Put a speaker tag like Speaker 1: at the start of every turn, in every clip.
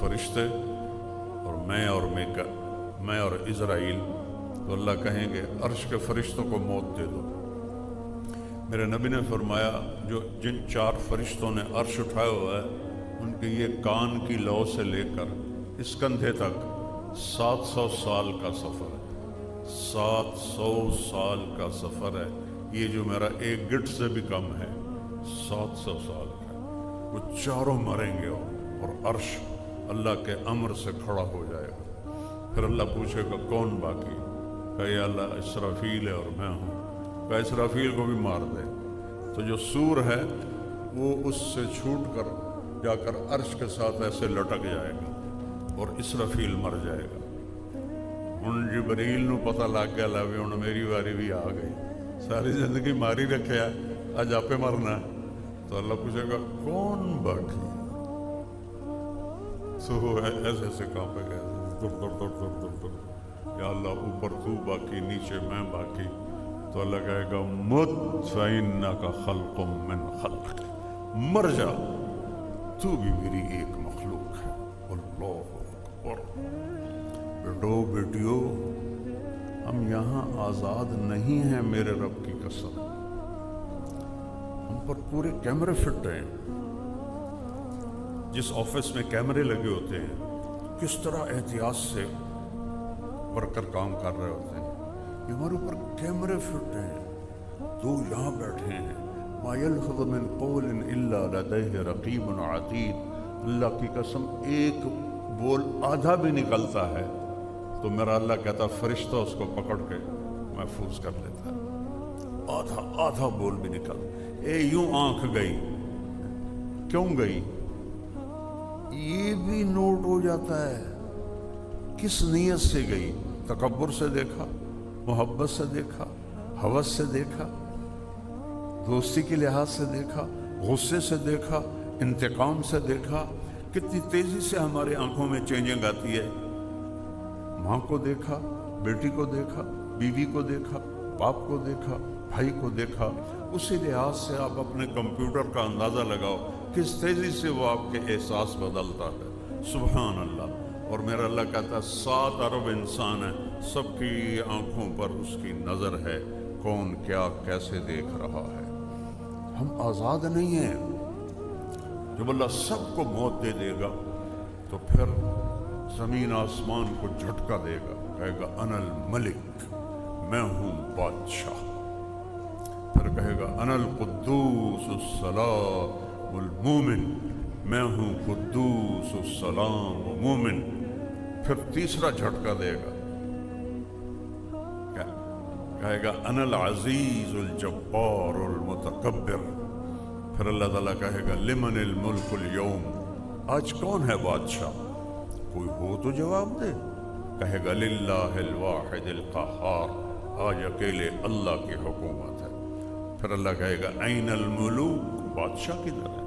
Speaker 1: فرشتے اور میں اور اسرائیل، تو اللہ کہیں گے عرش کے فرشتوں کو موت دے دو۔ میرے نبی نے فرمایا جن 4 فرشتوں نے عرش اٹھایا ہوا ہے ان کے یہ کان کی لو سے لے کر اس کندھے تک 700 سال کا سفر ہے، 700 سال کا سفر ہے۔ یہ جو میرا ایک گٹ سے بھی کم ہے 700 سال کا، وہ چاروں مریں گے اور عرش اللہ کے امر سے کھڑا ہو جائے گا۔ پھر اللہ پوچھے گا کون باقی؟ کہ یا اللہ اسرافیل ہے اور میں ہوں۔ کہ اسرافیل کو بھی مار دے۔ تو جو سور ہے وہ اس سے چھوٹ کر جا کر عرش کے ساتھ ایسے لٹک جائے گا اور اسرافیل مر جائے گا۔ ہن جبریل نو پتہ لگ گیا لا بھی ہن میری واری بھی آ گئی، ساری زندگی ماری رکھیا اج آپ مرنا ہے۔ تو اللہ پوچھے گا کون باقی؟ تو ایسے ایسے کام پہ گئے، یا اللہ اوپر تو باقی، نیچے میں باقی۔ تو اللہ کہے گا مت فإنک خلق من خلق، مر جا تو بھی میری ایک مخلوق ہے۔ اللہ اکبر۔ بیٹو بیٹیو، ہم یہاں آزاد نہیں ہیں، میرے رب کی قسم۔ ہم پر پورے کیمرے فٹ ہیں۔ جس آفس میں کیمرے لگے ہوتے ہیں کس طرح احتیاط سے ورکر کام کر رہے ہوتے ہیں۔ یہ ہمارے اوپر کیمرے فٹ ہیں، 2 یہاں بیٹھے ہیں۔ ما یلفظ من قول الا لدیہ رقیب عتید۔ اللہ کی قسم ایک بول آدھا بھی نکلتا ہے تو میرا اللہ کہتا فرشتہ اس کو پکڑ کے محفوظ کر لیتا ہے۔ آدھا بول بھی نکل، اے یوں آنکھ گئی، کیوں گئی؟ یہ بھی نوٹ ہو جاتا ہے کس نیت سے گئی۔ تکبر سے دیکھا، محبت سے دیکھا، ہوس سے دیکھا، دوستی کے لحاظ سے دیکھا، غصے سے دیکھا، انتقام سے دیکھا۔ کتنی تیزی سے ہمارے آنکھوں میں چینجنگ آتی ہے۔ ماں کو دیکھا، بیٹی کو دیکھا، بیوی کو دیکھا، باپ کو دیکھا، بھائی کو دیکھا۔ اسی لحاظ سے آپ اپنے کمپیوٹر کا اندازہ لگاؤ کس تیزی سے وہ آپ کے احساس بدلتا ہے۔ سبحان اللہ۔ اور میرا اللہ کہتا ہے 7 ارب انسان ہیں، سب کی آنکھوں پر اس کی نظر ہے، کون کیا کیسے دیکھ رہا ہے۔ ہم آزاد نہیں ہیں۔ جب اللہ سب کو موت دے دے گا تو پھر زمین آسمان کو جھٹکا دے گا، کہے گا انا الملک، میں ہوں بادشاہ۔ پھر کہے گا انا القدوس السلام المومن، میں ہوں قدوس السلام مومن۔ پھر تیسرا جھٹکا دے گا، کہے گا انا العزیز الجبار المتکبر۔ پھر اللہ تعالیٰ کہے گا لمن الملک اليوم، آج کون ہے بادشاہ؟ کوئی ہو تو جواب دے۔ کہے گا للہ الواحد القہار، آج اکیلے اللہ کی حکومت ہے۔ پھر اللہ کہے گا این الملوک، بادشاہ کدھر ہے؟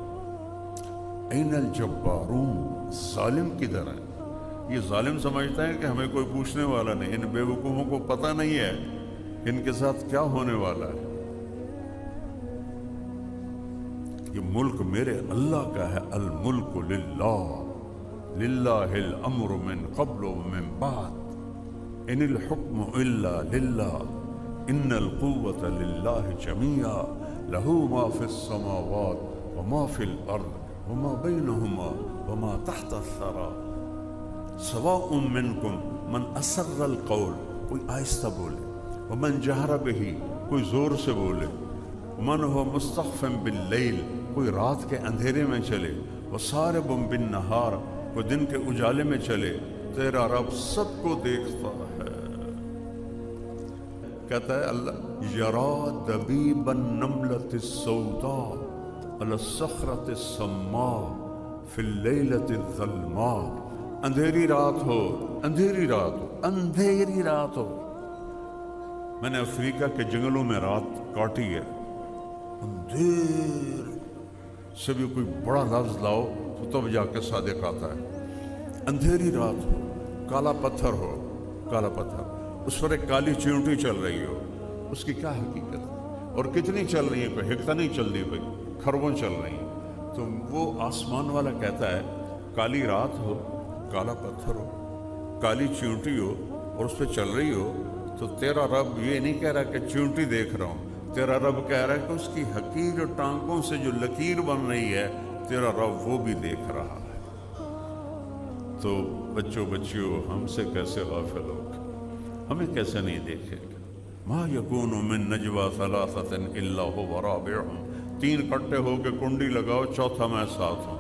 Speaker 1: این الجبارون، ظالم کدھر ہے؟ یہ ظالم سمجھتا ہے کہ ہمیں کوئی پوچھنے والا نہیں۔ ان بے وقوفوں کو پتہ نہیں ہے ان کے ساتھ کیا ہونے والا ہے۔ یہ ملک میرے اللہ کا ہے، الملک للہ، للہ الامر من قبل ومن بعد، ان الحکم الا للہ، ان القوۃ للہ جمیعا، لہ ما فی السماوات وما فی الارض وما بینہما وما تحت الثری، سواء منکم من اسر القول، کوئی آہستہ بولے، ومن جہر بہ، کوئی زور سے بولے، من هو مستخف باللیل، کوئی رات کے اندھیرے میں چلے، وصارب بالنہار، کوئی دن کے اجالے میں چلے، تیرا رب سب کو دیکھتا ہے۔ کہتا ہے اللہ یرا دبیب النملۃ السوداء علی الصخرۃ السماء فی اللیلۃ الظلماء، اندھیری رات ہو، اندھیری رات ہو، اندھیری رات ہو۔ میں نے افریقہ کے جنگلوں میں رات کاٹی ہے، اندھیر سے بھی کوئی بڑا لفظ لاؤ تو تب جا کے صادق آتا ہے۔ اندھیری رات ہو، کالا پتھر ہو، کالا پتھر، اس پر ایک کالی چیونٹی چل رہی ہو، اس کی کیا حقیقت ہے اور کتنی چل رہی ہے؟ کوئی حقیقت نہیں چل رہی، بھائی کھربوں چل رہی ہیں۔ تو وہ آسمان والا کہتا ہے کالی رات ہو، کالا پتھر ہو، کالی چیونٹی ہو اور اس پہ چل رہی ہو، تو تیرا رب یہ نہیں کہہ رہا کہ چیونٹی دیکھ رہا ہوں، تیرا رب کہہ رہا ہے کہ اس کی حقیر ٹانگوں سے جو لکیر بن رہی ہے تیرا رب وہ بھی دیکھ رہا ہے۔ تو بچوں بچیوں، ہم سے کیسے غافل ہوگا، ہمیں کیسے نہیں دیکھے گا۔ ما یکون من نجوا ثلاثۃ الا هو رابعهم، 3 اکٹھے ہو کے کنڈی لگاؤ، چوتھا میں ساتھ ہوں،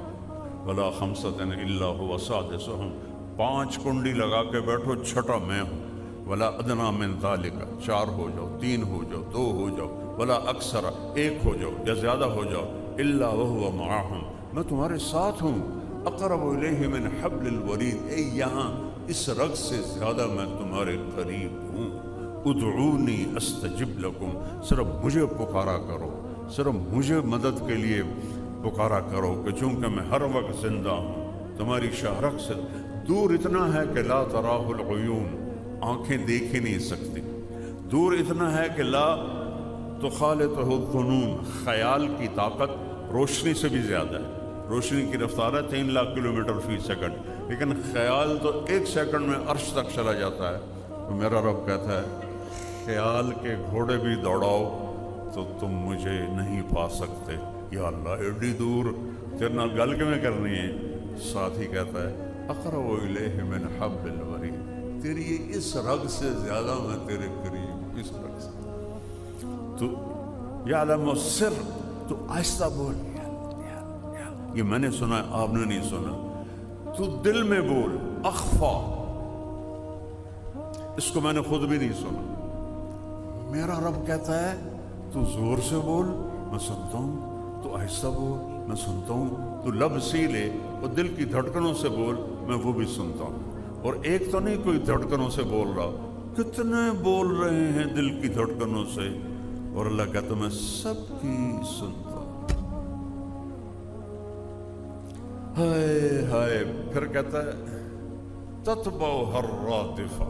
Speaker 1: ولا خمسۃ الا هو سادسهم، 5 کنڈی لگا کے بیٹھو، چھٹا میں ہوں، ولا ادنی من ذلک، 4 ہو جاؤ، 3 ہو جاؤ، 2 ہو جاؤ، ولا اکثر، 1 ہو جاؤ یا زیادہ ہو جاؤ، الا وهو معهم، میں تمہارے ساتھ ہوں، اقرب الیہ من حبل الورید، اے یہاں اس رگ سے زیادہ میں تمہارے قریب ہوں۔ ادعونی استجب لکم، صرف مجھے پکارا کرو، صرف مجھے مدد کے لیے پکارا کرو، کہ چونکہ میں ہر وقت زندہ ہوں، تمہاری شہرک سے دور اتنا ہے کہ لا تراہ العیون، آنکھیں دیکھ ہی نہیں سکتی، دور اتنا ہے کہ لا تخالطہ الظنون، خیال کی طاقت روشنی سے بھی زیادہ ہے، روشنی کی رفتار ہے 3 لاکھ کلومیٹر فی سیکنڈ، لیکن خیال تو 1 سیکنڈ میں عرش تک چلا جاتا ہے۔ تو میرا رب کہتا ہے خیال کے گھوڑے بھی دوڑاؤ تو تم مجھے نہیں پا سکتے، یا اللہ ایڈی دور تیرے نال گل کیویں کرنی ہے؟ ساتھ ہی کہتا ہے اقرب الیہ من حبل الورید، تیری اس رگ سے زیادہ میں تیرے قریب، اس رگ سے تو یعلم السر، تو آہستہ بول، یہ میں نے سنا ہے آپ نے نہیں سنا، تو دل میں بول، اخفا، اس کو میں نے خود بھی نہیں سنا۔ میرا رب کہتا ہے تو زور سے بول، میں سنتا ہوں، تو آہستہ بول، میں سنتا ہوں، تو لب سیلے اور دل کی دھڑکنوں سے بول، میں وہ بھی سنتا ہوں۔ اور ایک تو نہیں کوئی دھڑکنوں سے بول رہا، کتنے بول رہے ہیں دل کی دھڑکنوں سے، اور اللہ کہتا ہے میں سب کی سنتا ہوں۔ ہائے ہائے، پھر کہتا ہے تتبعها الرادفہ،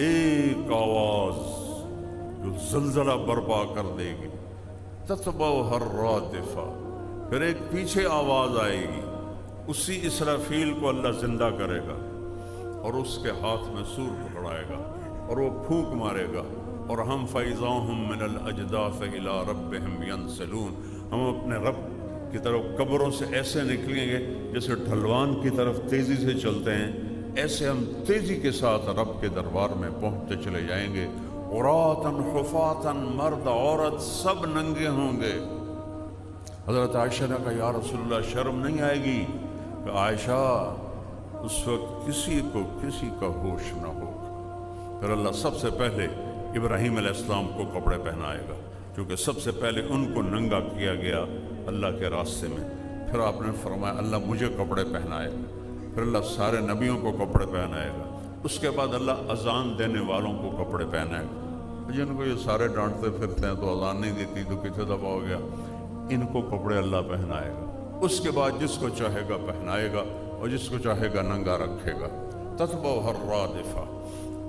Speaker 1: ایک آواز جو زلزلہ برپا کر دے گی، تتبعها الرادفہ، پھر ایک پیچھے آواز آئے گی، اسی اسرافیل کو اللہ زندہ کرے گا اور اس کے ہاتھ میں سور پکڑائے گا اور وہ پھونک مارے گا، اور ہم فَإِذَا هُم مِّنَ الْأَجْدَاثِ إِلَىٰ رَبِّهِمْ يَنْسِلُونَ، ہم اپنے رب کی طرف قبروں سے ایسے نکلیں گے جیسے ڈھلوان کی طرف تیزی سے چلتے ہیں، ایسے ہم تیزی کے ساتھ رب کے دربار میں پہنچتے چلے جائیں گے۔ عُرَاةً حُفَاةً، مرد عورت سب ننگے ہوں گے۔ حضرت عائشہ نے کہا یا رسول اللہ شرم نہیں آئے گی؟ کہ عائشہ اس وقت کسی کو کسی کا ہوش نہ ہوگا۔ پھر اللہ سب سے پہلے ابراہیم علیہ السلام کو کپڑے پہنائے گا، کیونکہ سب سے پہلے ان کو ننگا کیا گیا اللہ کے راستے میں۔ پھر آپ نے فرمایا اللہ مجھے کپڑے پہنائے گا، پھر اللہ سارے نبیوں کو کپڑے پہنائے گا، اس کے بعد اللہ اذان دینے والوں کو کپڑے پہنائے گا۔ جن کو یہ سارے ڈانٹتے پھرتے ہیں تو اذان نہیں دیتی تو کتنے دفعہ ہو گیا، ان کو کپڑے اللہ پہنائے گا۔ اس کے بعد جس کو چاہے گا پہنائے گا اور جس کو چاہے گا ننگا رکھے گا۔ تتبعها الرادفہ،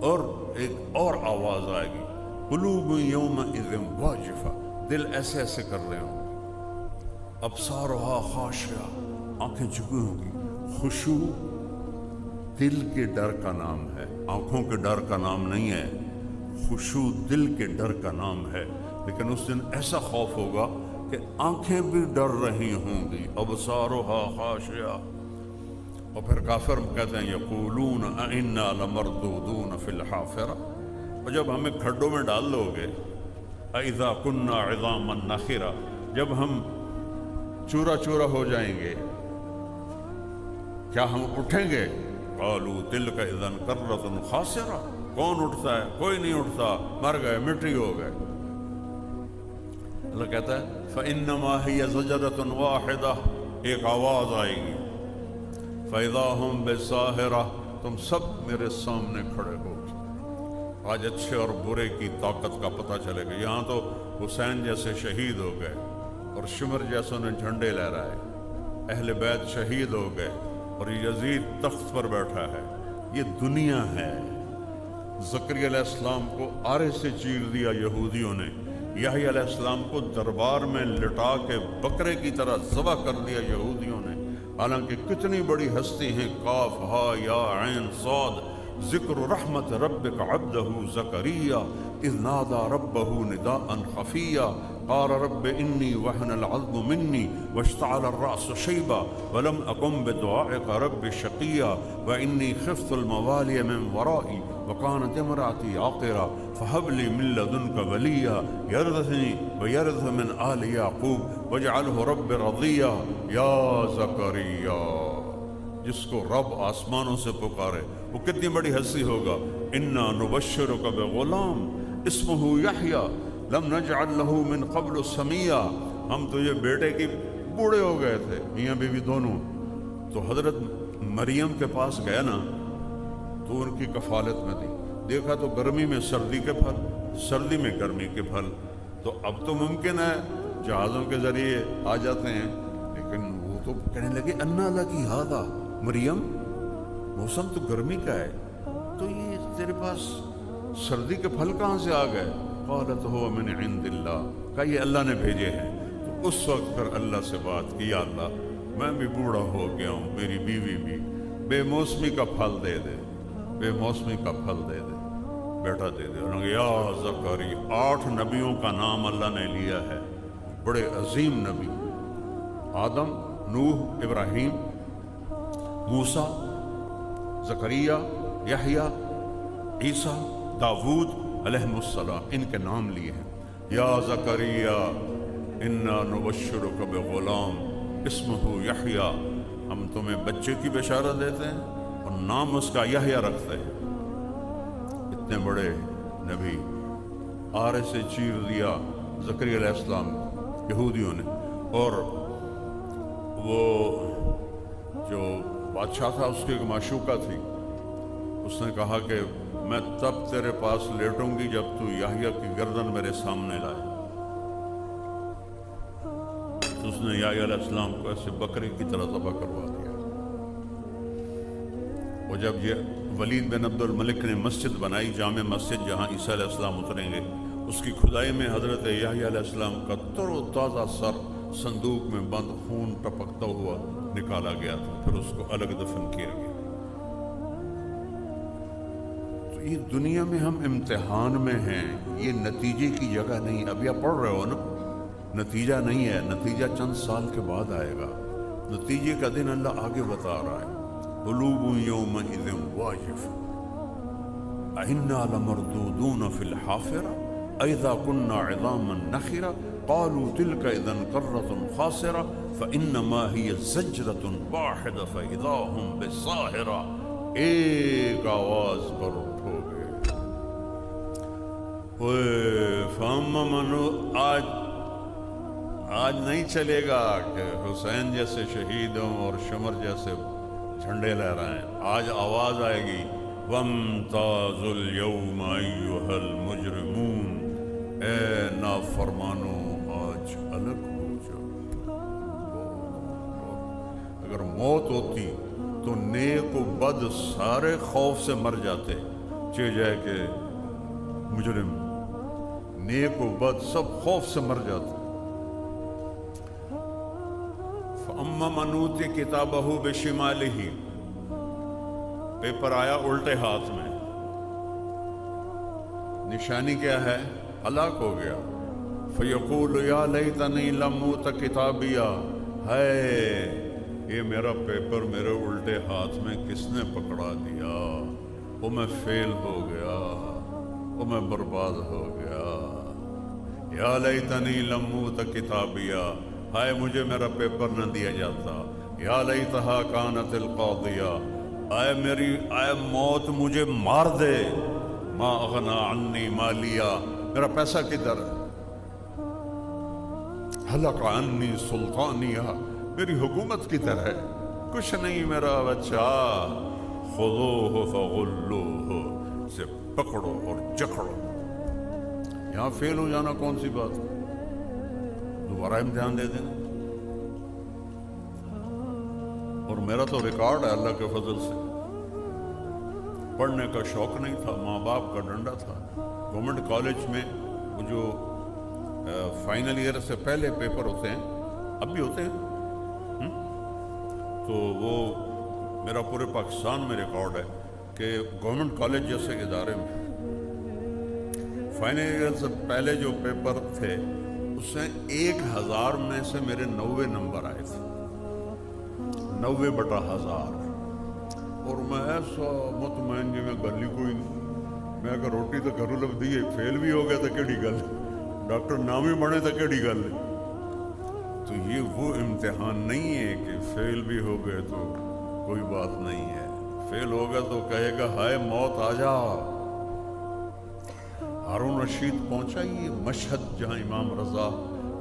Speaker 1: اور ایک اور آواز آئے گی، قلوب یومئذ واجفہ، دل ایسے ایسے کر رہے ہوں، ابصارها خاشعہ، آنکھیں جھکی ہوں گی۔ خشوع دل کے ڈر کا نام ہے، آنکھوں کے ڈر کا نام نہیں ہے، خشوع دل کے ڈر کا نام ہے۔ لیکن اس دن ایسا خوف ہوگا کہ آنکھیں بھی ڈر رہی ہوں گی، ابصارها خاشعہ۔ اور پھر کافر کہتے ہیں یقولون اِنَّا لَمَرْدُودُونَ فِي الْحَافِرَةِ، اور جب ہمیں کھڈوں میں ڈال دو گے، اِذَا كُنَّا عِظَامًا نَخِرَةً، جب ہم چورا چورا ہو جائیں گے، کیا ہم اٹھیں گے؟ قالوا تلک اذن کرۃ خاسرہ، کون اٹھتا ہے؟ کوئی نہیں اٹھتا، مر گئے، مٹی ہو گئے۔ اللہ کہتا ہے فإنما هي زجرۃ واحدہ، ایک آواز آئے گی، فإذا هم بالساہرہ، تم سب میرے سامنے کھڑے ہو۔ آج اچھے اور برے کی طاقت کا پتہ چلے گا۔ یہاں تو حسین جیسے شہید ہو گئے اور شمر جیسوں نے جھنڈے لہرائے، اہل بیت شہید ہو گئے اور یزید تخت پر بیٹھا ہے۔ یہ دنیا ہے۔ زکریا علیہ السلام کو آرے سے چیر دیا یہودیوں نے، یحییٰ علیہ السلام کو دربار میں لٹا کے بکرے کی طرح ذبح کر دیا یہودیوں نے، حالانکہ کتنی بڑی ہستی ہیں، قاف ہا یا عین صاد، ذکر رحمت ربک عبدہ زکریا اذ نادى ربه نداء خفیا قال رب انی وهن العظم منی واشتعل الرأس شیبا ولم اکن بدعائک رب شقیا وانی خفت الموالی من ورائی وكانت امرأتي عاقرا فهب لي من لدنك وليا يرثني ويرث من آل يعقوب واجعله رب رضيا یا زکریا۔ جس کو رب آسمانوں سے پکارے وہ کتنی بڑی ہستی ہوگا۔ انا نبشرک بغلام اسمہ یحییٰ لم نجعل له من قبل سمیا، ہم تجھے بیٹے کی بوڑھے ہو گئے تھے، میاں بیوی دونوں، تو حضرت مریم کے پاس گیا نا تو ان کی کفالت میں دی، دیکھا تو گرمی میں سردی کے پھل، سردی میں گرمی کے پھل، تو اب تو ممکن ہے جہازوں کے ذریعے آ جاتے ہیں، لیکن وہ تو کہنے لگے انا لکی ھذا مریم، موسم تو گرمی کا ہے تو یہ تیرے پاس سردی کے پھل کہاں سے آ گئے؟ قالت هو من عند اللہ، کہا یہ اللہ نے بھیجے ہیں۔ تو اس وقت پھر اللہ سے بات کی، یا اللہ میں بھی بوڑھا ہو گیا ہوں، میری بیوی بھی، بے موسمی کا پھل دے دے، بے موسمی کا پھل دے دے، بیٹا دے دے۔ یا زکریا، 8 نبیوں کا نام اللہ نے لیا ہے، بڑے عظیم نبی، آدم، نوح، ابراہیم، موسیٰ، زکریا، یحییٰ، عیسیٰ، داود علیہ السلام، ان کے نام لیے ہیں۔ یا زکریا انا نبشرک بغلام اسمہ یحییٰ، ہم تمہیں بچے کی بشارت دیتے ہیں اور نام اس کا یحییٰ رکھتے ہیں۔ اتنے بڑے نبی، آرے سے چیر دیا زکریا علیہ السلام یہودیوں نے، اور وہ جو بادشاہ تھا اس کی ایک معشوقہ تھی، اس نے کہا کہ میں تب تیرے پاس لیٹوں گی جب تو یحییٰ کی گردن میرے سامنے لائے۔ تو اس نے یحییٰ علیہ السلام کو ایسے بکرے کی طرح ذبح کروا دیا۔ اور جب یہ ولید بن عبد الملک نے مسجد بنائی، جامع مسجد جہاں عیسیٰ علیہ السلام اتریں گے، اس کی کھدائی میں حضرت یحییٰ علیہ السلام کا تر و تازہ سر صندوق میں بند، خون ٹپکتا ہوا نکالا گیا تھا، پھر اس کو الگ دفن کیا گیا۔ تو یہ دنیا میں ہم امتحان میں ہیں، یہ نتیجے کی جگہ نہیں۔ ابھی آپ پڑھ رہے ہو نا، نتیجہ نہیں ہے، نتیجہ چند سال کے بعد آئے گا، نتیجے کا دن اللہ آگے بتا رہا ہے۔ قلوب یومئذ واجفہ انا لمردودون فی الحافرہ اذا كنا عظاما نخرہ قالوا تلك اذا کرۃ خاسرہ فانما هی زجرۃ واحدہ فاذا هم بالساہرہ، ایک آواز پر اٹھو گے۔ آج نہیں چلے گا کہ حسین جیسے شہیدوں اور شمر جیسے جھنڈے لہرائیں، آج آواز آئے گی وامتازوا اليوم ایھا المجرمون، اے نافرمانوں آج الگ ہو جاؤ۔ اگر موت ہوتی تو نیک و بد سارے خوف سے مر جاتے، چہ جائے کہ مجرم، نیک و بد سب خوف سے مر جاتے۔ فَأَمَّا مَنْ أُوتِیَ کِتَابَهُ بِشِمَالِهِ، پیپر آیا الٹے ہاتھ میں، نشانی کیا ہے؟ ہلاک ہو گیا۔ فَيَقُولُ يَا لَيْتَنِي لَمْ أُوتَ کِتَابِیَهْ، ہے یہ میرا پیپر میرے الٹے ہاتھ میں کس نے پکڑا دیا، وہ میں فیل ہو گیا، وہ میں برباد ہو گیا۔ یا لیتنی لم اوت کتابیہ، ہائے مجھے میرا پیپر نہ دیا جاتا۔ یا لیتہا کانت القاضیہ، آئے موت مجھے مار دے۔ ما اغنی عنی مالیہ، میرا پیسہ کدھر ہے؟ ہلک عنی سلطانیہ، میری حکومت کدھر ہے؟ کچھ نہیں میرا بچہ۔ خذوہ فغلوہ، اسے پکڑو اور جکڑو۔ یہاں فیل ہو جانا کون سی بات، دوبارہ امتحان دے دینا۔ اور میرا تو ریکارڈ ہے اللہ کے فضل سے، پڑھنے کا شوق نہیں تھا، ماں باپ کا ڈنڈا تھا۔ گورنمنٹ کالج میں وہ جو فائنل ایئر سے پہلے پیپر ہوتے ہیں، اب بھی ہوتے ہیں، تو وہ میرا پورے پاکستان میں ریکارڈ ہے کہ گورنمنٹ کالج جیسے ادارے میں فائنل ایئر سے پہلے جو پیپر تھے اس میں 1000 میں سے میرے 90 نمبر آئے تھے، 90/1000، اور میں ایسا مطمئن جی میں گل ہی کوئی نہیں، میں کہ روٹی تو گھروں لگ دی ہے، فیل بھی ہو گیا تو کیڑی گل، ڈاکٹر نام ہی بنے تو کیڑی گل ہے۔ تو یہ وہ امتحان نہیں ہے کہ فیل بھی ہو گئے تو کوئی بات نہیں ہے، فیل ہوگا تو کہے گا ہائے موت آ جا۔ ہارون رشید پہنچا یہ مشہد جہاں امام رضا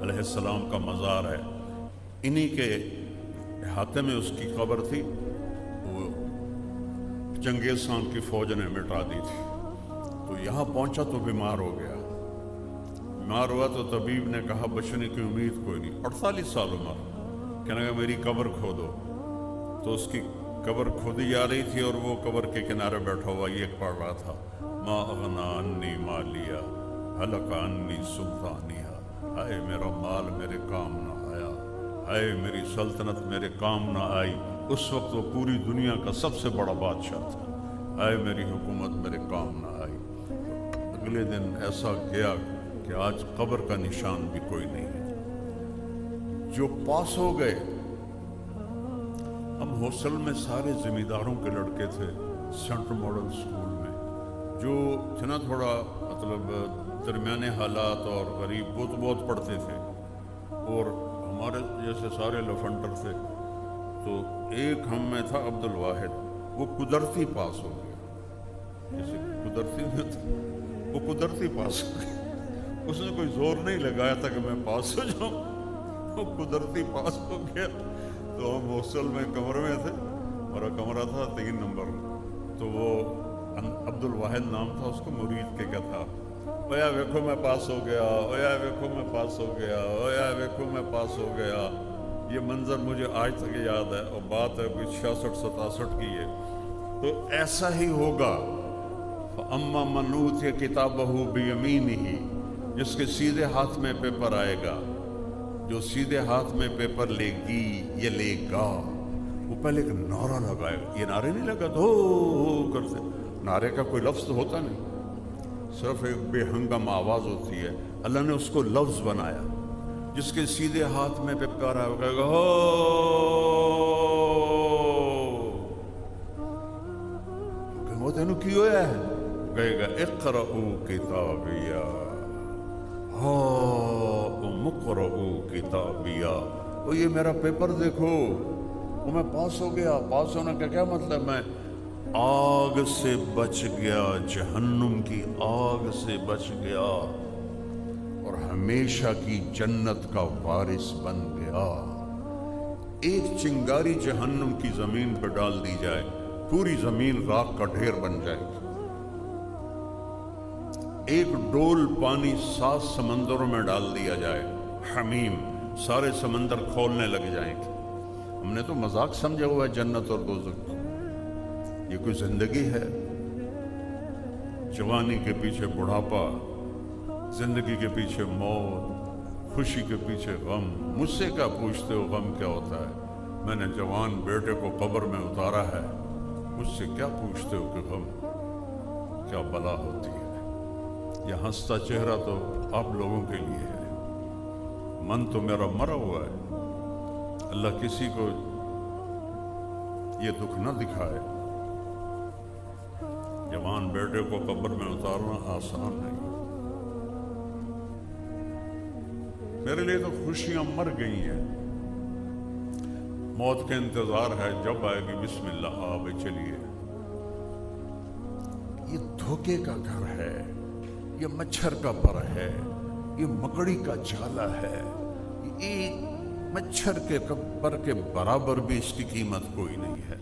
Speaker 1: علیہ السلام کا مزار ہے، انہی کے احاطے میں اس کی قبر تھی، وہ چنگیز خان کی فوج نے مٹا دی تھی۔ تو یہاں پہنچا تو بیمار ہو گیا، بیمار ہوا تو طبیب نے کہا بچنے کی امید کوئی نہیں، 48 سال عمر، کہنے لگا میری قبر کھودو۔ تو اس کی قبر کھودی جا رہی تھی اور وہ قبر کے کنارے بیٹھا ہوا یہ پڑھ رہا تھا، ما اغنا انی مالیا ہلک انی سلطانیہ، ہائے میرا مال میرے کام نہ آیا، ہائے میری سلطنت میرے کام نہ آئی۔ اس وقت وہ پوری دنیا کا سب سے بڑا بادشاہ تھا، ہائے میری حکومت میرے کام نہ آئی۔ اگلے دن ایسا گیا کہ آج قبر کا نشان بھی کوئی نہیں ہے۔ جو پاس ہو گئے، ہم ہاسٹل میں سارے زمینداروں کے لڑکے تھے سینٹرل ماڈل اسکول میں، جو تھے نا تھوڑا مطلب درمیانے حالات اور غریب، وہ تو بہت پڑھتے تھے، اور ہمارے جیسے سارے لفنڈر تھے۔ تو ایک ہم میں تھا عبد الواحد، وہ قدرتی پاس ہو گیا، جیسے قدرتی میں تھا، وہ قدرتی پاس ہو گیا، اس نے کوئی زور نہیں لگایا تھا کہ میں پاس ہو جاؤں، وہ قدرتی پاس ہو گیا۔ تو ہم ہاسٹل میں کمرے میں تھے، ہمارا کمرہ تھا 3 نمبر، تو وہ عبد الواحد نام تھا اس کو، مرید کے کیا تھا، اویا ویکھو میں پاس ہو گیا، اویا ویکھو میں پاس ہو گیا، اویا ویکھو میں پاس ہو گیا۔ یہ منظر مجھے آج تک یاد ہے، اور بات ہے کوئی 66-67 کی ہے۔ تو ایسا ہی ہوگا، فَأَمَّا مَنْ أُوتِيَ كِتَابَهُ بِيَمِينِهِ، جس کے سیدھے ہاتھ میں پیپر آئے گا، جو سیدھے ہاتھ میں پیپر لے گی یا لے گا، وہ پہلے ایک نعرہ لگائے گا۔ یہ نعرے نہیں لگا تو کرتے، نعرے کا کوئی لفظ ہوتا نہیں، صرف ایک بے ہنگم آواز ہوتی ہے، اللہ نے اس کو لفظ بنایا۔ جس کے سیدھے ہاتھ میں پیپر آئے گا، کہے گا ہو، وہ تینوں کی ہویا ہے، کہے گا اقرؤ کتابیہ مقرؤ کتابیہ، وہ یہ میرا پیپر دیکھو، وہ میں پاس ہو گیا۔ پاس ہونے کا کیا مطلب؟ میں آگ سے بچ گیا، جہنم کی آگ سے بچ گیا، اور ہمیشہ کی جنت کا وارث بن گیا۔ ایک چنگاری جہنم کی زمین پہ ڈال دی جائے، پوری زمین راکھ کا ڈھیر بن جائے گی۔ ایک ڈول پانی 7 سمندروں میں ڈال دیا جائے، حمیم، سارے سمندر کھولنے لگ جائیں گے۔ ہم نے تو مذاق سمجھا ہوا ہے جنت اور دوزخ، یہ کوئی زندگی ہے؟ جوانی کے پیچھے بڑھاپا، زندگی کے پیچھے موت، خوشی کے پیچھے غم۔ مجھ سے کیا پوچھتے ہو غم کیا ہوتا ہے؟ میں نے جوان بیٹے کو قبر میں اتارا ہے، مجھ سے کیا پوچھتے ہو کہ غم کیا بلا ہوتی ہے؟ یہ ہنستا چہرہ تو آپ لوگوں کے لیے ہے، من تو میرا مرا ہوا ہے۔ اللہ کسی کو یہ دکھ نہ دکھائے۔ جوان بیٹے کو قبر میں اتارنا آسان نہیں، میرے لیے تو خوشیاں مر گئی ہیں، موت کا انتظار ہے، جب آئے گی بسم اللہ آبے چلیے۔ یہ دھوکے کا گھر ہے، یہ مچھر کا پر ہے، یہ مکڑی کا جالا ہے، ایک مچھر کے پر کے برابر بھی اس کی قیمت کوئی نہیں ہے۔